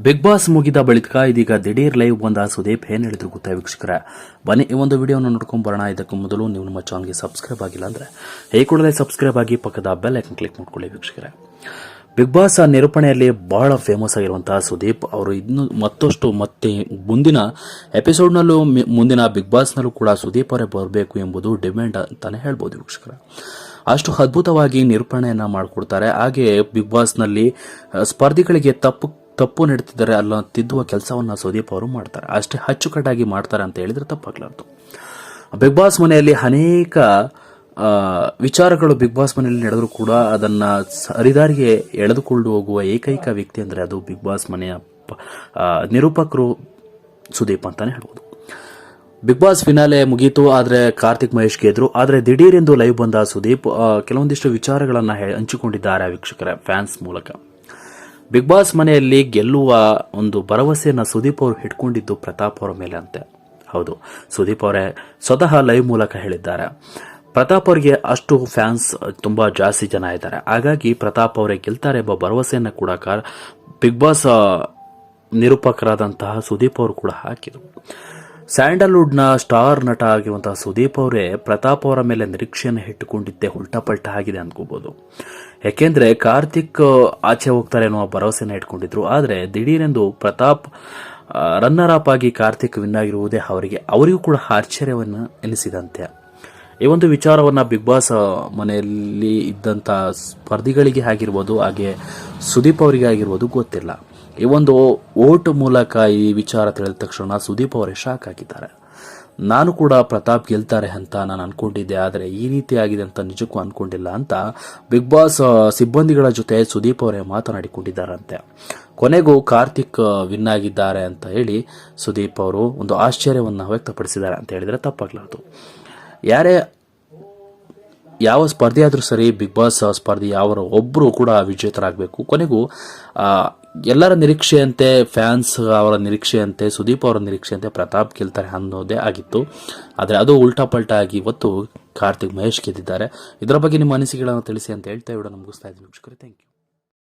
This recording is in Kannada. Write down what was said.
ಬಿಗ್ ಬಾಸ್ ಮುಗಿದ ಬಳಿಕ ಇದೀಗ ದಿಢೀರ್ ಲೈವ್ ಬಂದ ಸುದೀಪ್ ಏನ್ ಹೇಳಿದ್ರು ಗೊತ್ತಾ ವೀಕ್ಷಕರೇ? ಬನ್ನಿ ಈ ಒಂದು ವಿಡಿಯೋನ ನೋಡ್ಕೊಂಡು ಬರೋಣ. ಇದಕ್ಕೂ ಮೊದಲು ನೀವು ನಮ್ಮ ಚಾನಲ್ಗೆ ಸಬ್ಸ್ಕ್ರೈಬ್ ಆಗಿಲ್ಲ ಅಂದ್ರೆ ಈ ಕೂಡಲೇ ಸಬ್ಸ್ಕ್ರೈಬ್ ಆಗಿ ಪಕ್ಕದ ಬೆಲ್ ಐಕನ್ ಕ್ಲಿಕ್ ಮಾಡ್ಕೊಳ್ಳಿ ವೀಕ್ಷಕರೇ. ಬಿಗ್ ಬಾಸ್ ನಿರೂಪಣೆಯಲ್ಲಿ ಬಹಳ ಫೇಮಸ್ ಆಗಿರುವಂತಹ ಸುದೀಪ್ ಅವರು ಇನ್ನು ಮತ್ತೆ ಮುಂದಿನ ಎಪಿಸೋಡ್ನಲ್ಲೂ ಮುಂದಿನ ಬಿಗ್ ಬಾಸ್ನಲ್ಲೂ ಕೂಡ ಸುದೀಪ್ ಅವರೇ ಬರಬೇಕು ಎಂಬುದು ಡಿಮ್ಯಾಂಡ್ ಅಂತಾನೆ ಹೇಳ್ಬೋದು ವೀಕ್ಷಕರೇ. ಅಷ್ಟು ಅದ್ಭುತವಾಗಿ ನಿರೂಪಣೆಯನ್ನ ಮಾಡಿಕೊಡ್ತಾರೆ. ಹಾಗೆ ಬಿಗ್ ಬಾಸ್ನಲ್ಲಿ ಸ್ಪರ್ಧಿಗಳಿಗೆ ತಪ್ಪು ನಡೆತಿದ್ದಾರೆ ಅಲ್ಲ ತಿದ್ದುವ ಕೆಲಸವನ್ನ ಸುದೀಪ್ ಅವರು ಮಾಡ್ತಾರೆ. ಅಷ್ಟೇ ಅಚ್ಚುಕಟ್ಟಾಗಿ ಮಾಡ್ತಾರೆ ಅಂತ ಹೇಳಿದ್ರೆ ತಪ್ಪಾಗ್ಲಾರ್ದು. ಬಿಗ್ ಬಾಸ್ ಮನೆಯಲ್ಲಿ ಅನೇಕ ವಿಚಾರಗಳು ಬಿಗ್ ಬಾಸ್ ಮನೆಯಲ್ಲಿ ನಡೆದರೂ ಕೂಡ ಅದನ್ನ ಸರಿದಾರಿಗೆ ಎಳೆದುಕೊಂಡು ಹೋಗುವ ಏಕೈಕ ವ್ಯಕ್ತಿ ಅಂದ್ರೆ ಅದು ಬಿಗ್ ಬಾಸ್ ಮನೆಯ ನಿರೂಪಕರು ಸುದೀಪ್ ಅಂತಾನೆ ಹೇಳ್ಬೋದು. ಬಿಗ್ ಬಾಸ್ ಫಿನಾಲೆ ಮುಗೀತು, ಆದ್ರೆ ಕಾರ್ತಿಕ್ ಮಹೇಶ್ ಗೆದ್ರು. ಆದ್ರೆ ದಿಢೀರೆಂದು ಲೈವ್ ಬಂದ ಸುದೀಪ್ ಕೆಲವೊಂದಿಷ್ಟು ವಿಚಾರಗಳನ್ನ ಹಂಚಿಕೊಂಡಿದ್ದಾರೆ ವೀಕ್ಷಕರ ಫ್ಯಾನ್ಸ್ ಮೂಲಕ. ಬಿಗ್ ಬಾಸ್ ಮನೆಯಲ್ಲಿ ಗೆಲ್ಲುವ ಒಂದು ಭರವಸೆಯನ್ನ ಸುದೀಪ್ ಅವರು ಇಟ್ಕೊಂಡಿದ್ದು ಪ್ರತಾಪ್ ಅವರ ಮೇಲೆ ಅಂತೆ. ಹೌದು, ಸುದೀಪ್ ಅವರೇ ಸ್ವತಃ ಲೈವ್ ಮೂಲಕ ಹೇಳಿದ್ದಾರೆ. ಪ್ರತಾಪ್ ಅವರಿಗೆ ಅಷ್ಟು ಫ್ಯಾನ್ಸ್ ತುಂಬಾ ಜಾಸ್ತಿ ಜನ ಇದ್ದಾರೆ, ಹಾಗಾಗಿ ಪ್ರತಾಪ್ ಅವರೇ ಗೆಲ್ತಾರೆ ಎಂಬ ಭರವಸೆಯನ್ನ ಕೂಡ ಬಿಗ್ ಬಾಸ್ ನಿರೂಪಕರಾದಂತಹ ಸುದೀಪ್ ಅವರು ಕೂಡ ಹಾಕಿದರು. ಸ್ಯಾಂಡಲ್ವುಡ್ನ ಸ್ಟಾರ್ ನಟ ಆಗಿರುವಂತಹ ಸುದೀಪ್ ಅವರೇ ಪ್ರತಾಪ್ ಅವರ ಮೇಲೆ ನಿರೀಕ್ಷೆಯನ್ನು ಇಟ್ಟುಕೊಂಡಿದ್ದೆ ಉಲ್ಟಾಪಲ್ಟ ಆಗಿದೆ ಅನ್ಕೋಬಹುದು. ಯಾಕೆಂದ್ರೆ ಕಾರ್ತಿಕ್ ಆಚೆ ಹೋಗ್ತಾರೆ ಅನ್ನುವ ಭರವಸೆನ ಇಟ್ಕೊಂಡಿದ್ರು. ಆದ್ರೆ ದಿಢೀರೆಂದು ಪ್ರತಾಪ್ ರನ್ನರ್ ಅಪ್ ಆಗಿ ಕಾರ್ತಿಕ್ ವಿನ್ ಆಗಿರುವುದೇ ಅವರಿಗೂ ಕೂಡ ಆಶ್ಚರ್ಯವನ್ನು ಎನಿಸಿದಂತೆ. ಈ ಒಂದು ವಿಚಾರವನ್ನ ಬಿಗ್ ಬಾಸ್ ಮನೆಯಲ್ಲಿ ಇದ್ದಂತ ಸ್ಪರ್ಧಿಗಳಿಗೆ ಆಗಿರ್ಬೋದು, ಹಾಗೆ ಸುದೀಪ್ ಅವರಿಗೆ ಆಗಿರ್ಬೋದು ಗೊತ್ತಿಲ್ಲ. ಈ ಒಂದು ಓಟ್ ಮೂಲಕ ಈ ವಿಚಾರ ತಿಳಿದ ತಕ್ಷಣ ಸುದೀಪ್ ಅವರೇ ಶಾಕ್ ಆಗಿದ್ದಾರೆ. ನಾನು ಕೂಡ ಪ್ರತಾಪ್ ಗೆಲ್ತಾರೆ ಅಂತ ನಾನು ಅನ್ಕೊಂಡಿದ್ದೆ, ಆದರೆ ಈ ರೀತಿ ಆಗಿದೆ ಅಂತ ನಿಜಕ್ಕೂ ಅನ್ಕೊಂಡಿಲ್ಲ ಅಂತ ಬಿಗ್ ಬಾಸ್ ಸಿಬ್ಬಂದಿಗಳ ಜೊತೆ ಸುದೀಪ್ ಅವರೇ ಮಾತನಾಡಿಕೊಂಡಿದ್ದಾರಂತೆ. ಕೊನೆಗೂ ಕಾರ್ತಿಕ್ ವಿನ್ ಆಗಿದ್ದಾರೆ ಅಂತ ಹೇಳಿ ಸುದೀಪ್ ಅವರು ಒಂದು ಆಶ್ಚರ್ಯವನ್ನ ವ್ಯಕ್ತಪಡಿಸಿದ್ದಾರೆ ಅಂತ ಹೇಳಿದ್ರೆ ತಪ್ಪಾಗ್ಲಾರ್ದು. ಯಾವ ಸ್ಪರ್ಧೆ ಆದ್ರೂ ಸರಿ, ಬಿಗ್ ಬಾಸ್ ಸ್ಪರ್ಧೆ ಯಾವರು ಒಬ್ರು ಕೂಡ ವಿಜೇತರಾಗಬೇಕು. ಕೊನೆಗೂ ಎಲ್ಲರ ನಿರೀಕ್ಷೆಯಂತೆ, ಫ್ಯಾನ್ಸ್ ಅವರ ನಿರೀಕ್ಷೆಯಂತೆ, ಸುದೀಪ್ ಅವರ ನಿರೀಕ್ಷೆಯಂತೆ ಪ್ರತಾಪ್ ಗೆಲ್ತಾರೆ ಅನ್ನೋದೇ ಆಗಿತ್ತು. ಆದರೆ ಅದು ಉಲ್ಟಾ ಪಲ್ಟಾ ಆಗಿ ಇವತ್ತು ಕಾರ್ತಿಕ್ ಮಹೇಶ್ ಗೆದ್ದಿದ್ದಾರೆ. ಇದರ ಬಗ್ಗೆ ನಿಮ್ಮ ಅನಿಸಿಕೆಗಳನ್ನು ತಿಳಿಸಿ ಅಂತ ಹೇಳ್ತಾ ವಿಡಿಯೋ ಮುಗಿಸ್ತಾ ಇದ್ದೀನಿ ವೀಕ್ಷಕರೇ. Thank you.